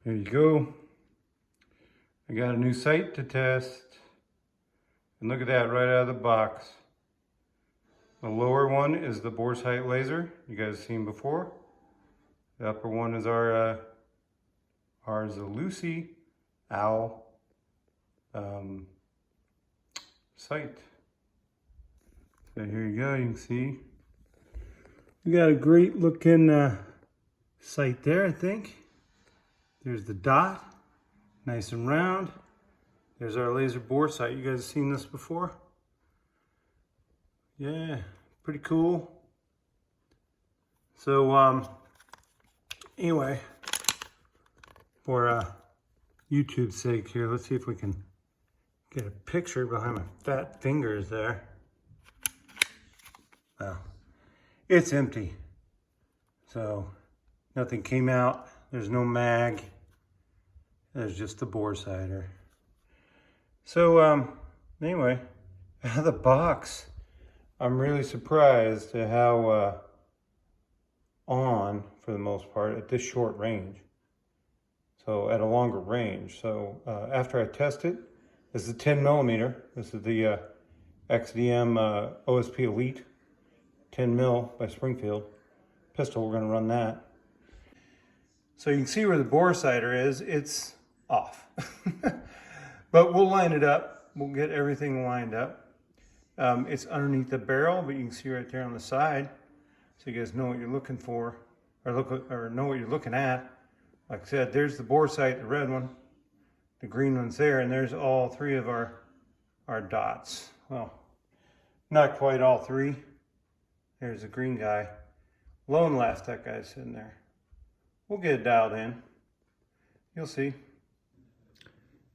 There you go. I got a new sight to test. And look at that right out of the box. The lower one is the bore sight laser you guys have seen before. The upper one is our Zulisy Owl sight. So here you go, you can see. We got a great looking sight there, I think. There's the dot, nice and round. There's our laser bore sight. You guys have seen this before? Yeah, pretty cool. So anyway, for YouTube's sake here, let's see if we can get a picture behind my fat fingers there. Well, it's empty. So nothing came out. There's no mag. There's just the bore sighter. So anyway, out of the box, I'm really surprised at how on, for the most part, at this short range. So at a longer range. So after I test it, this is a 10 millimeter. This is the XDM OSP Elite 10 mil by Springfield pistol. We're going to run that. So you can see where the bore sighter is. It's off. But we'll line it up. We'll get everything lined up. It's underneath the barrel, but you can see right there on the side. So you guys know what you're looking for, or know what you're looking at. Like I said, there's the bore sight, the red one. The green one's there, and there's all three of our dots. Well, not quite all three. There's the green guy. Low and left, that guy's sitting there. We'll get it dialed in. You'll see.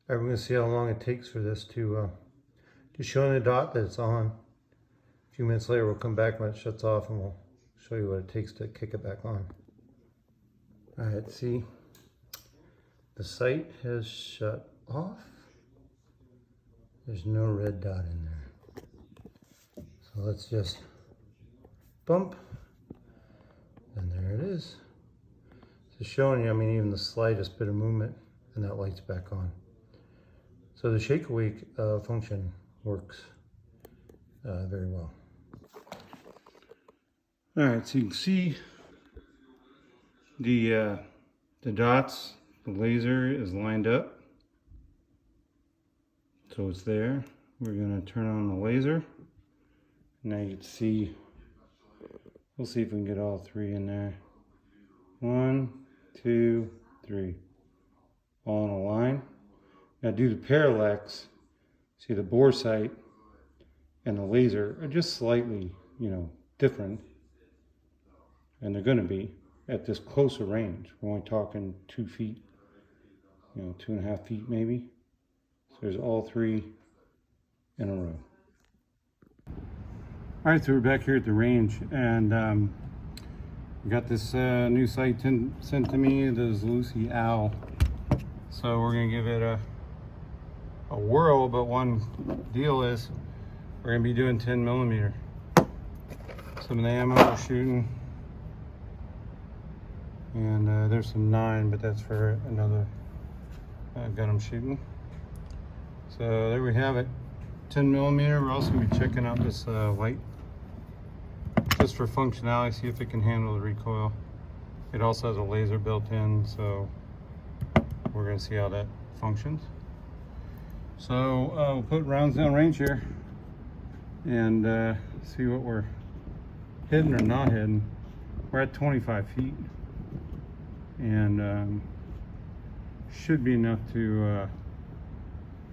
All right, we're going to see how long it takes for this to show the dot that it's on. A few minutes later, we'll come back when it shuts off, and we'll show you what it takes to kick it back on. All right, see, the sight has shut off. There's no red dot in there. So let's just bump, and there it is. It's showing you, I mean, even the slightest bit of movement, and that light's back on. So the shake awake function works very well. All right, so you can see the dots. The laser is lined up, so it's there. We're going to turn on the laser. Now you can see. We'll see if we can get all three in there. 1, 2, 3, all in a line. Now due to parallax, see the bore sight and the laser are just slightly, different. And they're going to be at this closer range. We're only talking 2 feet, 2.5 feet maybe. So there's all three in a row. All right, so we're back here at the range, and we got this new sight sent to me, the Zulisy Owl. So we're gonna give it a whirl, but one deal is we're gonna be doing 10 millimeter. Some of the ammo we're shooting, and there's some 9, but that's for another gun I'm shooting. So there we have it, 10 millimeter. We're also gonna be checking out this light, just for functionality, see if it can handle the recoil. It also has a laser built in, so we're going to see how that functions. So we'll put rounds down range here and see what we're hitting or not hitting. We're at 25 feet, and should be enough to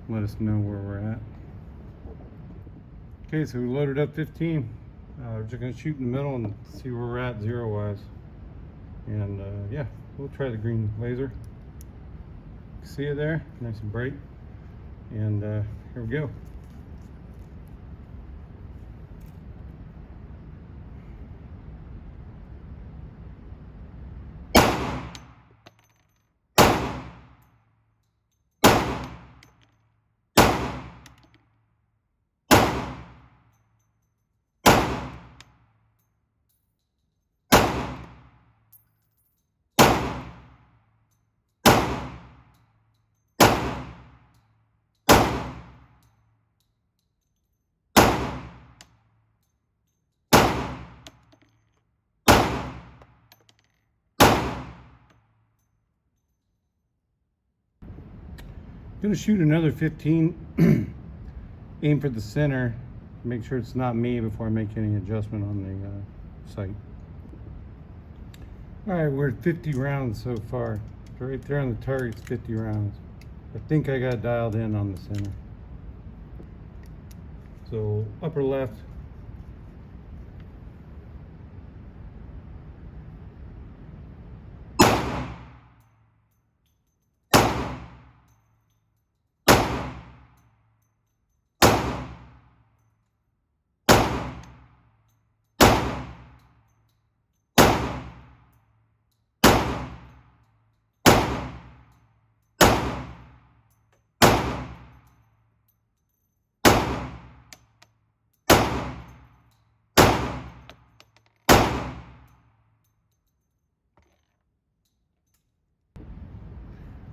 let us know where we're at. Okay, so we loaded up 15. We're just going to shoot in the middle and see where we're at zero-wise. And yeah, we'll try the green laser. See it there? Nice and bright. And here we go. Gonna shoot another 15. Aim for the center. Make sure it's not me before I make any adjustment on the sight. All right, we're at 50 rounds so far. Right there on the target's 50 rounds. I think I got dialed in on the center. So upper left.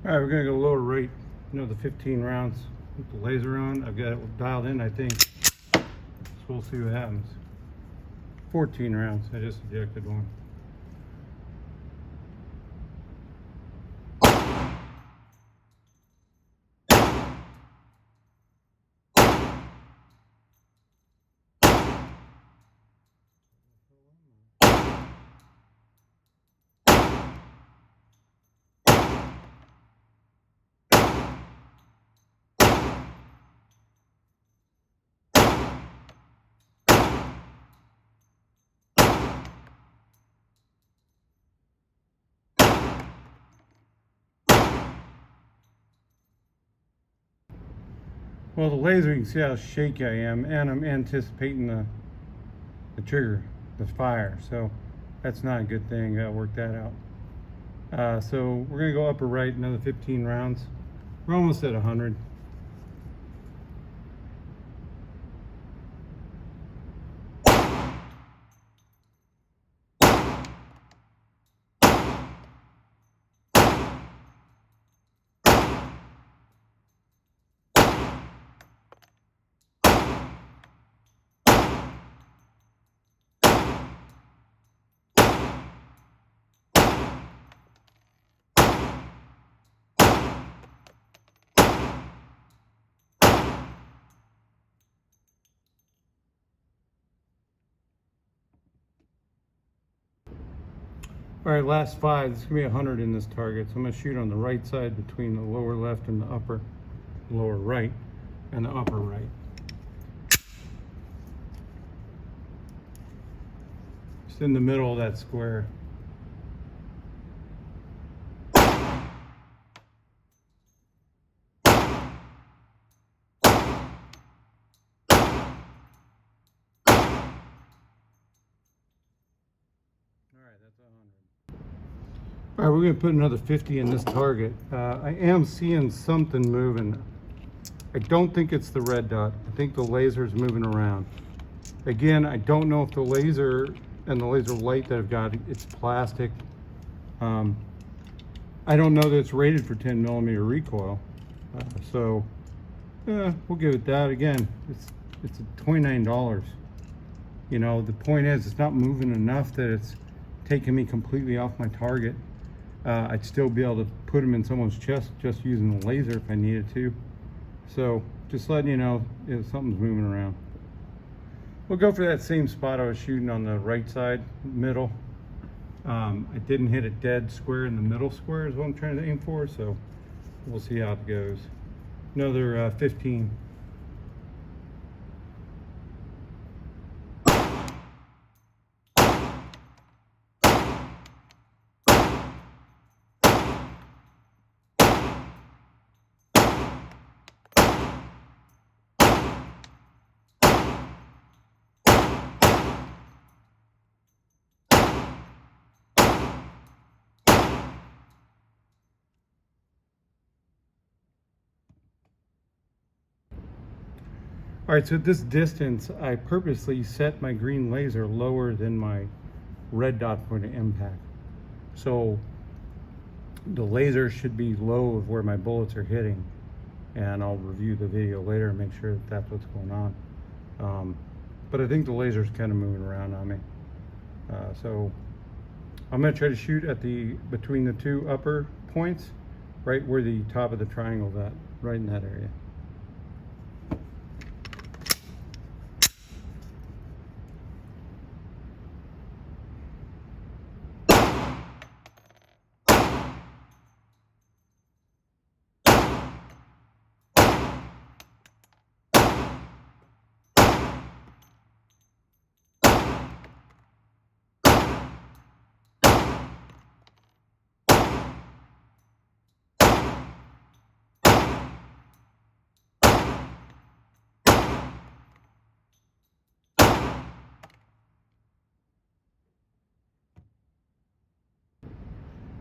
All right, we're gonna go lower right, another 15 rounds with the laser on. I've got it dialed in, I think. So we'll see what happens. 14 rounds, I just ejected one. Well, the laser, you can see how shaky I am, and I'm anticipating the trigger, the fire. So that's not a good thing. Gotta work that out. So we're gonna go upper right, another 15 rounds. We're almost at 100. All right, last 5. There's gonna be 100 in this target. So I'm gonna shoot on the right side between the lower left and the upper lower right and the upper right. Just in the middle of that square. All right, we're gonna put another 50 in this target. I am seeing something moving. I don't think it's the red dot. I think the laser is moving around. Again, I don't know if the laser and the laser light that I've got, it's plastic. I don't know that it's rated for 10 millimeter recoil. So we'll give it that. Again, it's $29. You know, the point is it's not moving enough that it's taking me completely off my target. I'd still be able to put them in someone's chest just using the laser if I needed to. So just letting you know if something's moving around. We'll go for that same spot I was shooting on the right side, middle. I didn't hit it dead square in the middle square is what I'm trying to aim for, so we'll see how it goes. Another 15. All right, so at this distance, I purposely set my green laser lower than my red dot point of impact. So the laser should be low of where my bullets are hitting. And I'll review the video later and make sure that that's what's going on. But I think the laser's kind of moving around on me. So I'm gonna try to shoot at between the two upper points right where the top of the triangle's at, right in that area.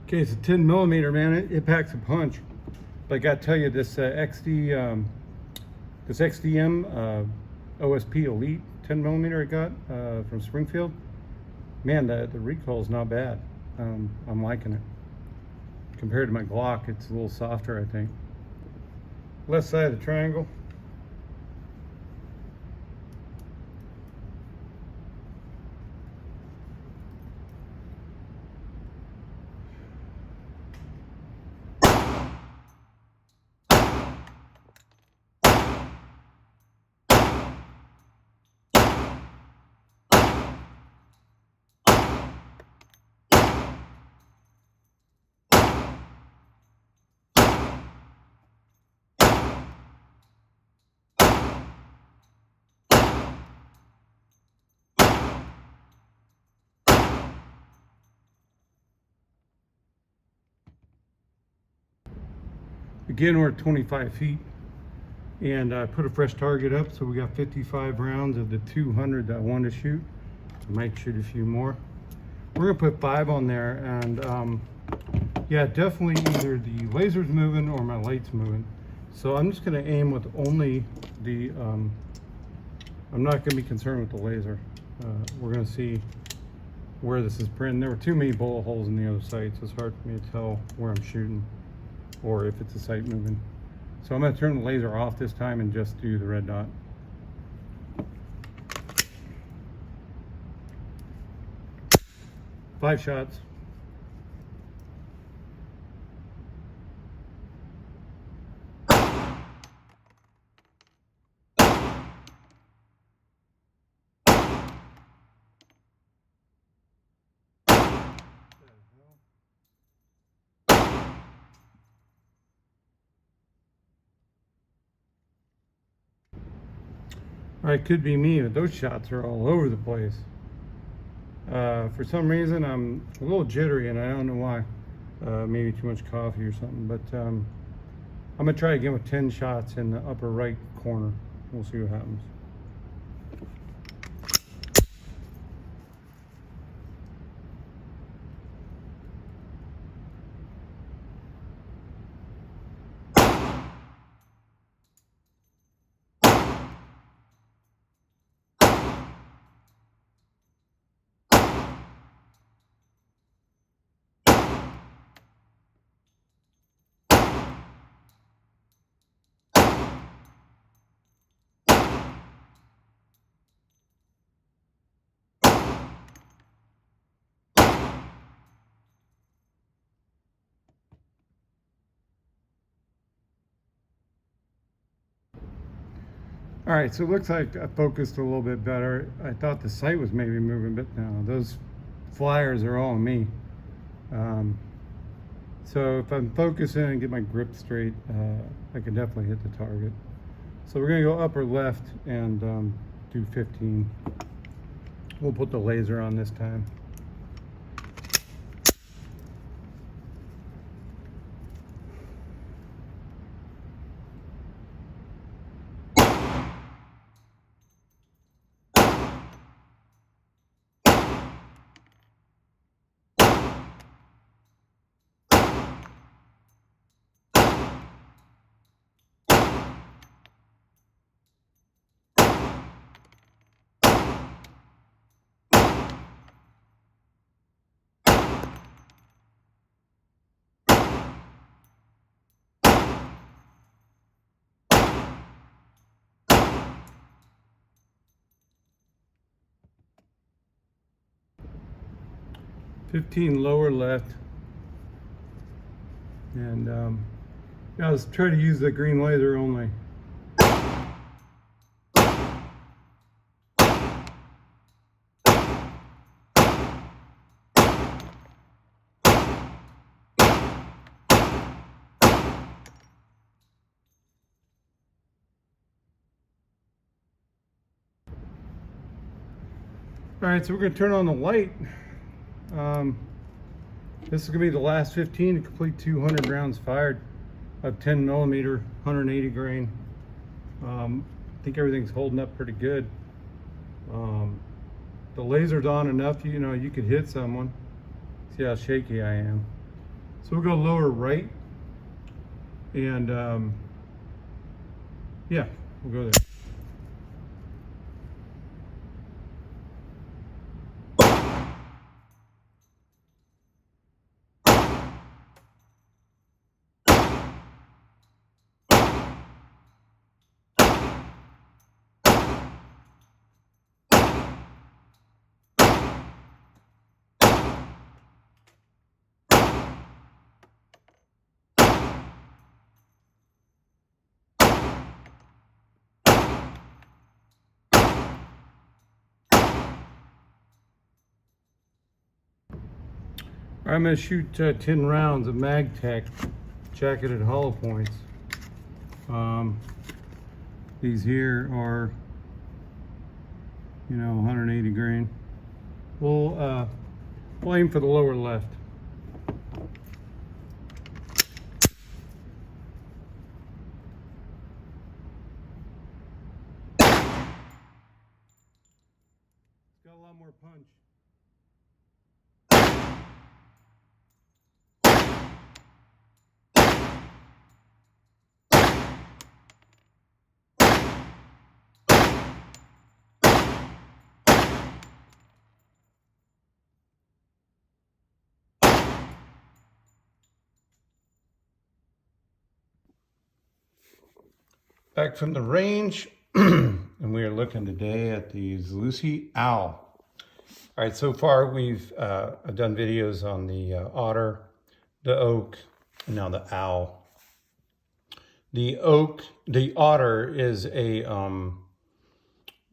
Okay, it's a 10 millimeter, man. It packs a punch. But I gotta tell you, this this XDM OSP Elite 10 millimeter I got from Springfield, man, the recoil is not bad. I'm liking it. Compared to my Glock, it's a little softer, I think. Left side of the triangle. Again, we're at 25 feet, and I put a fresh target up, so we got 55 rounds of the 200 that I wanted to shoot. I might shoot a few more. We're gonna put 5 on there, and yeah, definitely either the laser's moving or my light's moving. So I'm just gonna aim with only the, I'm not gonna be concerned with the laser. We're gonna see where this is printing. There were too many bullet holes in the other sight, so it's hard for me to tell where I'm shooting or if it's a sight moving. So I'm gonna turn the laser off this time and just do the red dot. Five shots. Or it could be me, but those shots are all over the place. For some reason, I'm a little jittery, and I don't know why. Maybe too much coffee or something, but I'm gonna try again with 10 shots in the upper right corner. We'll see what happens. All right, so it looks like I focused a little bit better. I thought the sight was maybe moving, but no, those flyers are all on me. So if I'm focusing and get my grip straight, I can definitely hit the target. So we're gonna go upper left and do 15. We'll put the laser on this time. $15 lower left. And yeah, I was trying to use the green laser only. All right, so we're going to turn on the light. This is going to be the last 15 to complete 200 rounds fired of 10 millimeter, 180 grain. I think everything's holding up pretty good. The laser's on enough, you know, you could hit someone. See how shaky I am. So we'll go lower right, and yeah, we'll go there. I'm going to shoot 10 rounds of MagTech jacketed hollow points. These here are, you know, 180 grain. We'll aim for the lower left. It's got a lot more punch. Back from the range, and we are looking today at the Zulisy Owl. All right, so far we've done videos on the otter, the oak, and now the owl. The otter is a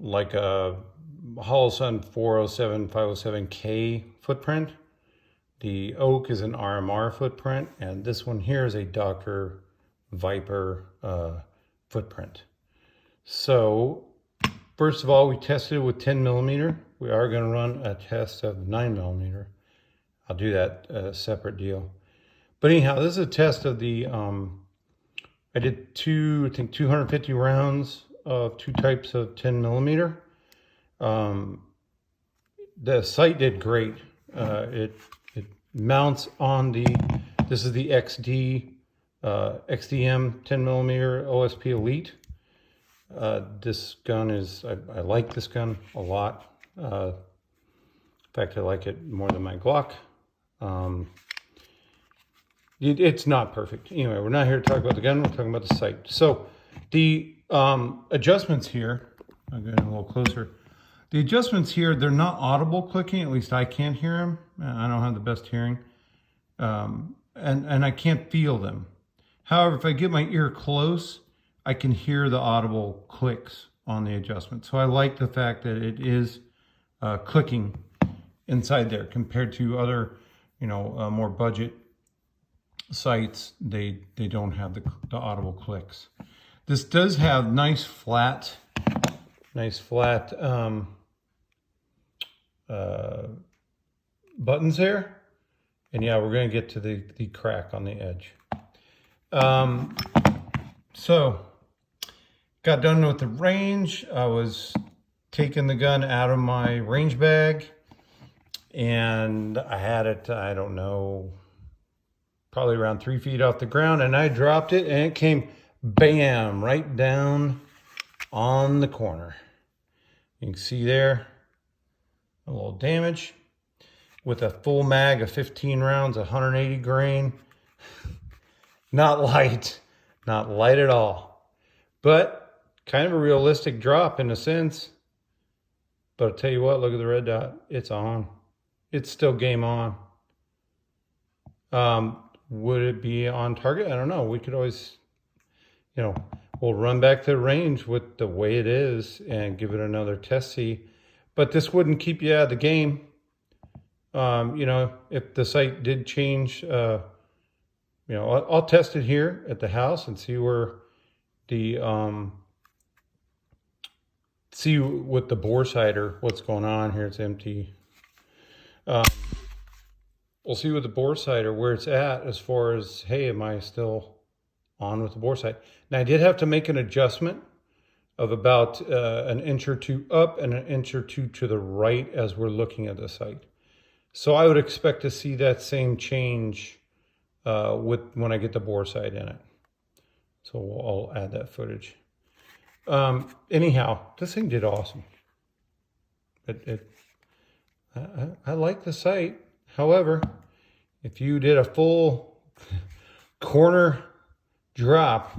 like a Holosun 407, 507K footprint. The oak is an RMR footprint, and this one here is a Dr. Viper footprint. So first of all, we tested it with 10 millimeter. We are going to run a test of 9 millimeter. I'll do that separate deal. But anyhow, this is a test of the, I did 250 rounds of 2 types of 10 millimeter. The sight did great. It mounts on this is the XDM 10 millimeter OSP Elite. This gun is, I like this gun a lot. In fact, I like it more than my Glock. It's not perfect. Anyway, we're not here to talk about the gun, we're talking about the sight. So the adjustments here, I'll get a little closer. The adjustments here, they're not audible clicking, at least I can't hear them. I don't have the best hearing. And I can't feel them. However, if I get my ear close, I can hear the audible clicks on the adjustment. So I like the fact that it is clicking inside there compared to other, you know, more budget sites. They don't have the audible clicks. This does have nice flat buttons there. And yeah, we're going to get to the crack on the edge. So got done with the range. I was taking the gun out of my range bag, and I had it, I don't know, probably around 3 feet off the ground, and I dropped it, and it came bam right down on the corner. You can see there a little damage with a full mag of 15 rounds, 180 grain. Not light at all, but kind of a realistic drop in a sense. But I'll tell you what, look at the red dot. It's on. It's still game on. Would it be on target? I don't know. We could always, you know, we'll run back to the range with the way it is and give it another test see. But this wouldn't keep you out of the game. You know, if the sight did change, you know, I'll test it here at the house and see where the, see with the bore sighter, what's going on here. It's empty. We'll see with the bore sighter where it's at as far as, hey, am I still on with the bore sight? Now I did have to make an adjustment of about an inch or two up and an inch or two to the right as we're looking at the sight. So I would expect to see that same change when I get the bore sight in it. So I'll add that footage. Anyhow, this thing did awesome. I like the sight. However, if you did a full corner drop,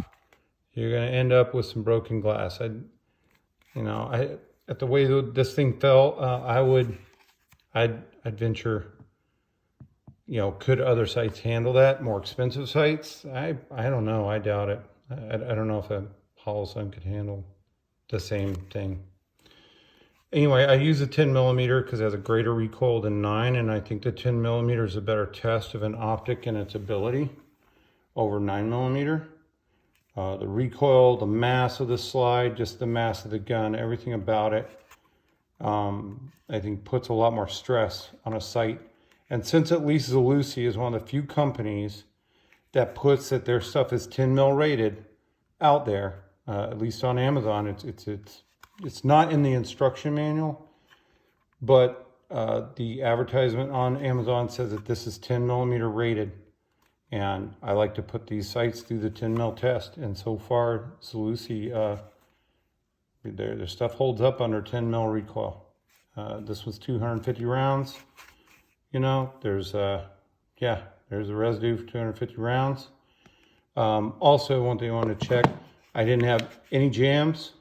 you're going to end up with some broken glass. At the way this thing fell, I'd venture, you know, could other sites handle that? More expensive sites? I don't know. I doubt it. I don't know if a Holosun could handle the same thing. Anyway, I use a 10 millimeter because it has a greater recoil than 9, and I think the 10 millimeter is a better test of an optic and its ability over 9 millimeter. The recoil, the mass of the slide, just the mass of the gun, everything about it, I think puts a lot more stress on a sight. And since at least Zulisy is one of the few companies that puts that their stuff is 10 mil rated out there, at least on Amazon, it's not in the instruction manual, but the advertisement on Amazon says that this is 10 millimeter rated. And I like to put these sights through the 10 mil test. And so far, Zulisy, their stuff holds up under 10 mil recoil. This was 250 rounds. You know, there's the residue for 250 rounds. Also, one thing I wanted to check, I didn't have any jams.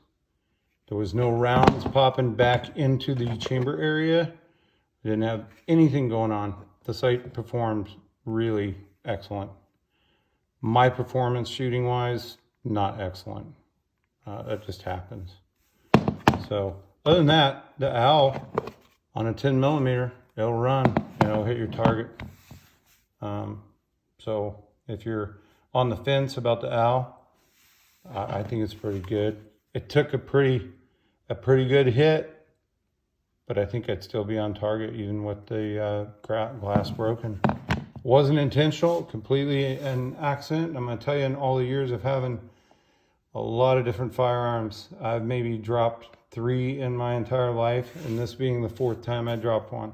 There was no rounds popping back into the chamber area. I didn't have anything going on. The sight performed really excellent. My performance shooting wise, not excellent. That just happens. So other than that, the Owl on a 10 millimeter, it'll run and it'll hit your target. So if you're on the fence about the Owl, I think it's pretty good. It took a pretty good hit, but I think I'd still be on target even with the glass broken. Wasn't intentional, completely an accident. I'm going to tell you, in all the years of having a lot of different firearms, I've maybe dropped 3 in my entire life, and this being the 4th time I dropped one.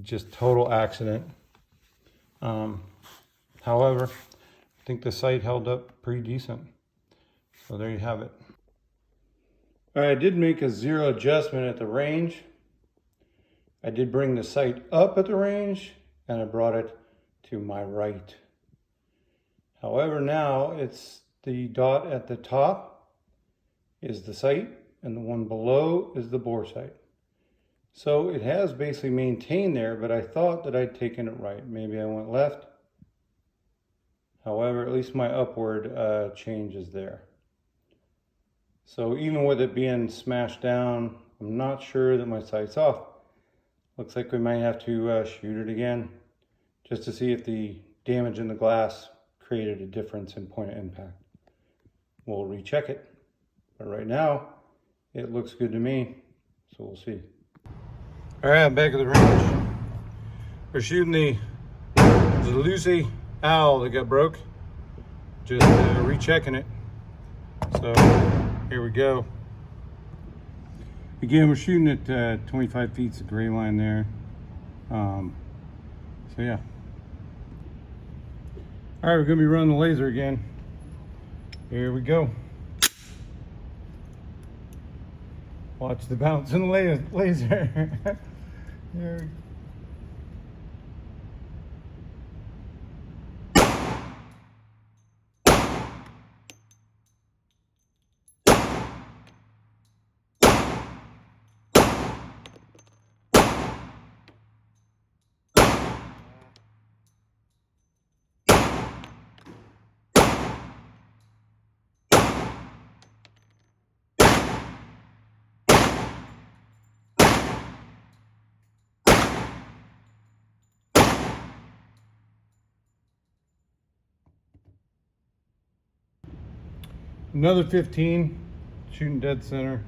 Just total accident. However, I think the sight held up pretty decent. So there you have it. All right, I did make a 0 adjustment at the range. I did bring the sight up at the range, and I brought it to my right. However, now it's the dot at the top is the sight, and the one below is the bore sight. So it has basically maintained there, but I thought that I'd taken it right. Maybe I went left. However, at least my upward change is there. So even with it being smashed down, I'm not sure that my sight's off. Looks like we might have to shoot it again just to see if the damage in the glass created a difference in point of impact. We'll recheck it. But right now, it looks good to me, so we'll see. All right, I'm back at the range. We're shooting the Zulisy Owl that got broke. Just rechecking it. So here we go. Again, we're shooting at 25 feet, the gray line there. So yeah. All right, we're gonna be running the laser again. Here we go. Watch the bounce in the laser. Here. Another 15, shooting dead center.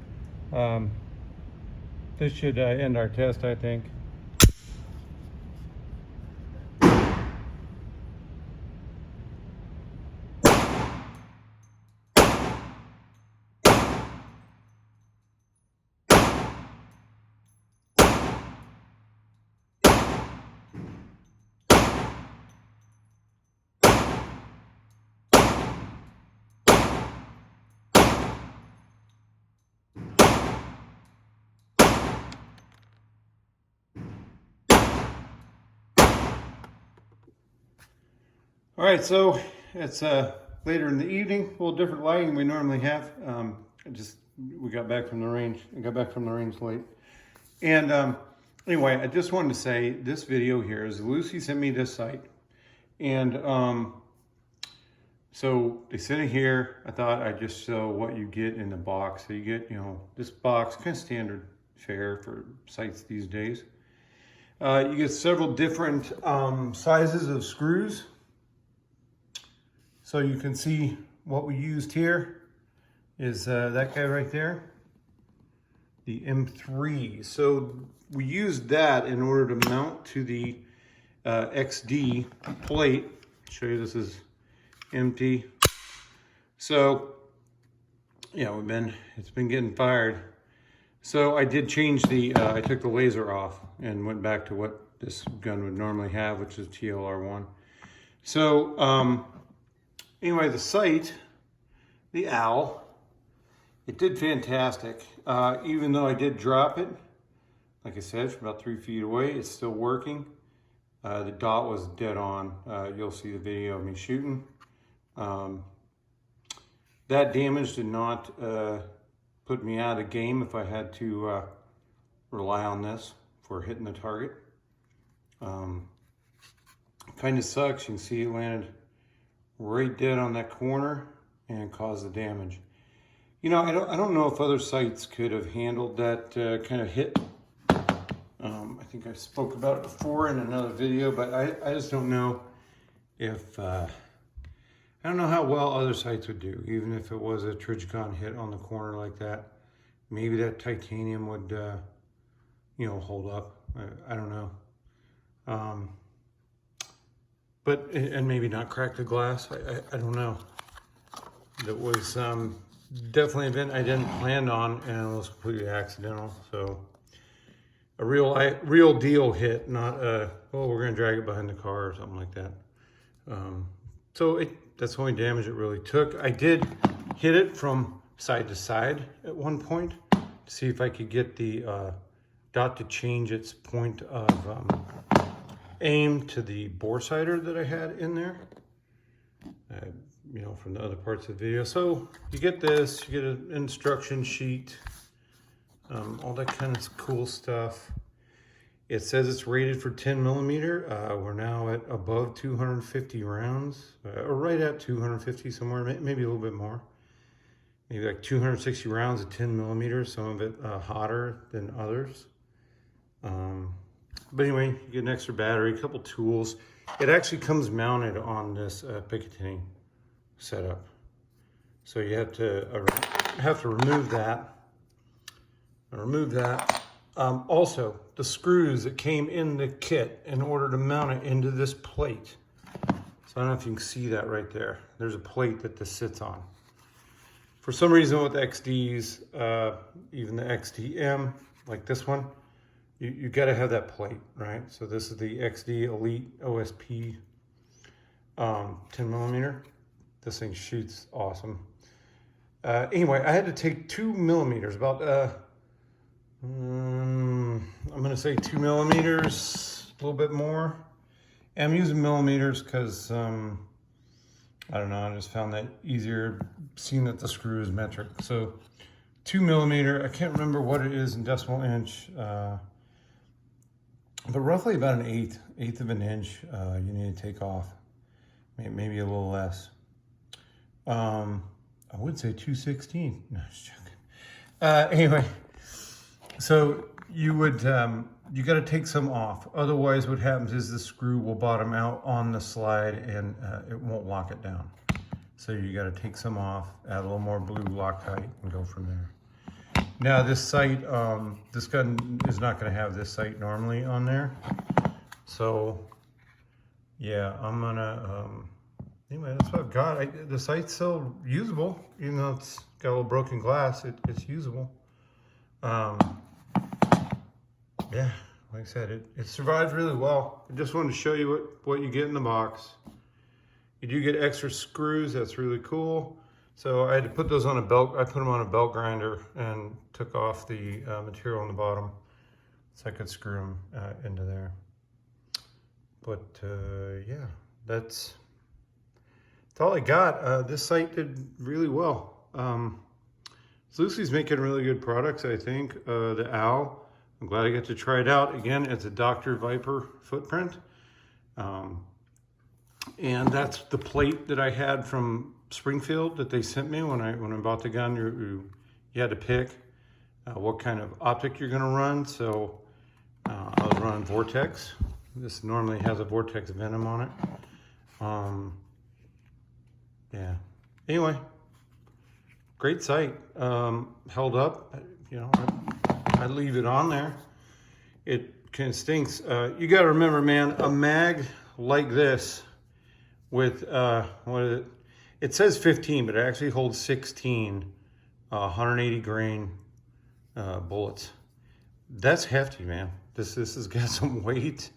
This should end our test, I think. All right, so it's later in the evening, a little different lighting than we normally have. We got back from the range. I got back from the range late. And anyway, I just wanted to say this video here is Lucy sent me this site. And so they sent it here. I thought I'd just show what you get in the box. So you get, this box, kind of standard fare for sites these days. You get several different sizes of screws. So you can see what we used here is that guy right there, the M3. So we used that in order to mount to the XD plate. I'll show you this is empty. So it's been getting fired. So I did change I took the laser off and went back to what this gun would normally have, which is TLR1. So anyway, the sight, the Owl, it did fantastic. Even though I did drop it, like I said, from about 3 feet away, it's still working. The dot was dead on. You'll see the video of me shooting. That damage did not put me out of the game if I had to rely on this for hitting the target. Kind of sucks. You can see it landed right dead on that corner and caused the damage. I don't know if other sites could have handled that kind of hit. I think I spoke about it before in another video, but I just don't know if I don't know how well other sites would do, even if it was a Trijicon hit on the corner like that. Maybe that titanium would, hold up. I don't know. And maybe not crack the glass. I don't know. That was definitely an event I didn't plan on, and it was completely accidental. So a real deal hit, not we're gonna drag it behind the car or something like that. That's the only damage it really took. I did hit it from side to side at one point to see if I could get the dot to change its point of aim to the bore sighter that I had in there, from the other parts of the video. So you get this, you get an instruction sheet, all that kind of cool stuff. It says it's rated for 10 millimeter. We're now at above 250 rounds, or right at 250 somewhere, maybe a little bit more. Maybe like 260 rounds of 10 millimeters, some of it hotter than others. But anyway, you get an extra battery, a couple tools. It actually comes mounted on this Picatinny setup. So you have to remove that. Also, the screws that came in the kit in order to mount it into this plate. So I don't know if you can see that right there. There's a plate that this sits on. For some reason with XDs, even the XDM, like this one, you got to have that plate, right? So this is the XD Elite OSP 10 millimeter. This thing shoots awesome. Anyway, I had to take 2 millimeters, about, I'm gonna say 2 millimeters, a little bit more. And I'm using millimeters because, I don't know, I just found that easier seeing that the screw is metric. So 2 millimeter, I can't remember what it is in decimal inch, but roughly about an eighth of an inch you need to take off, maybe a little less. I would say 2/16. No, just joking. Anyway, so you got to take some off. Otherwise, what happens is the screw will bottom out on the slide and it won't lock it down. So you got to take some off, add a little more blue Loctite, and go from there. Now this sight, this gun is not going to have this sight normally on there. So yeah, I'm gonna, anyway, that's what I've got. The sight's still usable, even though it's got a little broken glass, it's usable. Yeah, like I said, it survived really well. I just wanted to show you what you get in the box. You do get extra screws, that's really cool. So I had to put those on a belt, I put them on a belt grinder and took off the material on the bottom so I could screw them into there. But yeah, that's all I got. This site did really well. Zulisy's making really good products, I think. The Owl, I'm glad I got to try it out. Again, it's a Dr. Viper footprint. And that's the plate that I had from Springfield that they sent me when I bought the gun. You had to pick what kind of optic you're gonna run. So I was running Vortex. This normally has a Vortex Venom on it. Yeah. Anyway, great sight. Held up. You know, I leave it on there. It kind of stinks. You got to remember, man, a mag like this with what is it? It says 15, but it actually holds 16 180 grain bullets. That's hefty, man. This has got some weight.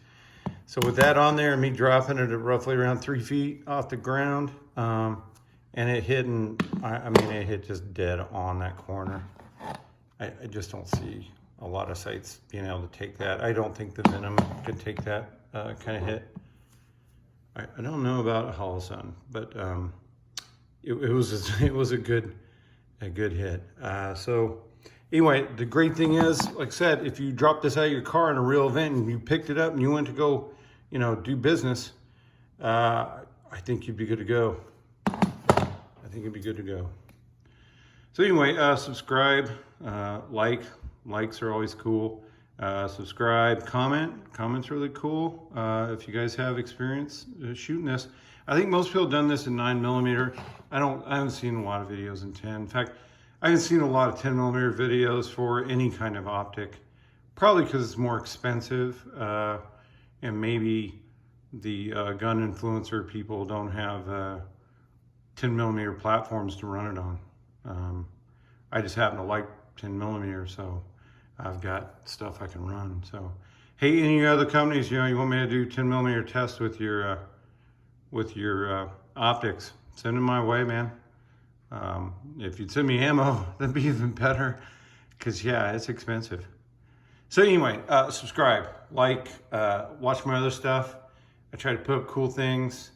So with that on there and me dropping it at roughly around 3 feet off the ground, and it hit, I mean, it hit just dead on that corner. I just don't see a lot of sights being able to take that. I don't think the Venom could take that kind of hit. I don't know about a Hollow Sun, but it was a good hit. So anyway, the great thing is, like I said, if you drop this out of your car in a real event and you picked it up and you went to go, you know, do business, I think you'd be good to go. I think you'd be good to go. So anyway, subscribe, likes are always cool. Subscribe, comment's really cool. If you guys have experience shooting this, I think most people have done this in 9mm. I haven't seen a lot of videos in 10. In fact, I haven't seen a lot of 10mm videos for any kind of optic, probably because it's more expensive, and maybe the gun influencer people don't have 10mm platforms to run it on. I just happen to like 10mm, so I've got stuff I can run. So, hey, any other companies, you know, you want me to do 10mm tests with your optics, send them my way, man. If you'd send me ammo, that'd be even better, because yeah, it's expensive. So anyway, subscribe, like, watch my other stuff. I try to put up cool things,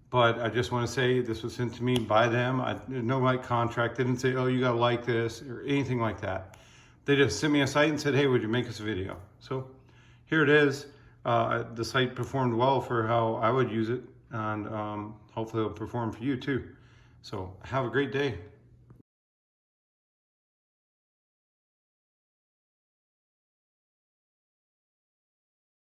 but I just want to say this was sent to me by them. There's no like contract. They didn't say, oh, you gotta like this or anything like that. They just sent me a site and said, hey, would you make us a video? So here it is. The site performed well for how I would use it, and hopefully it'll perform for you too. So have a great day.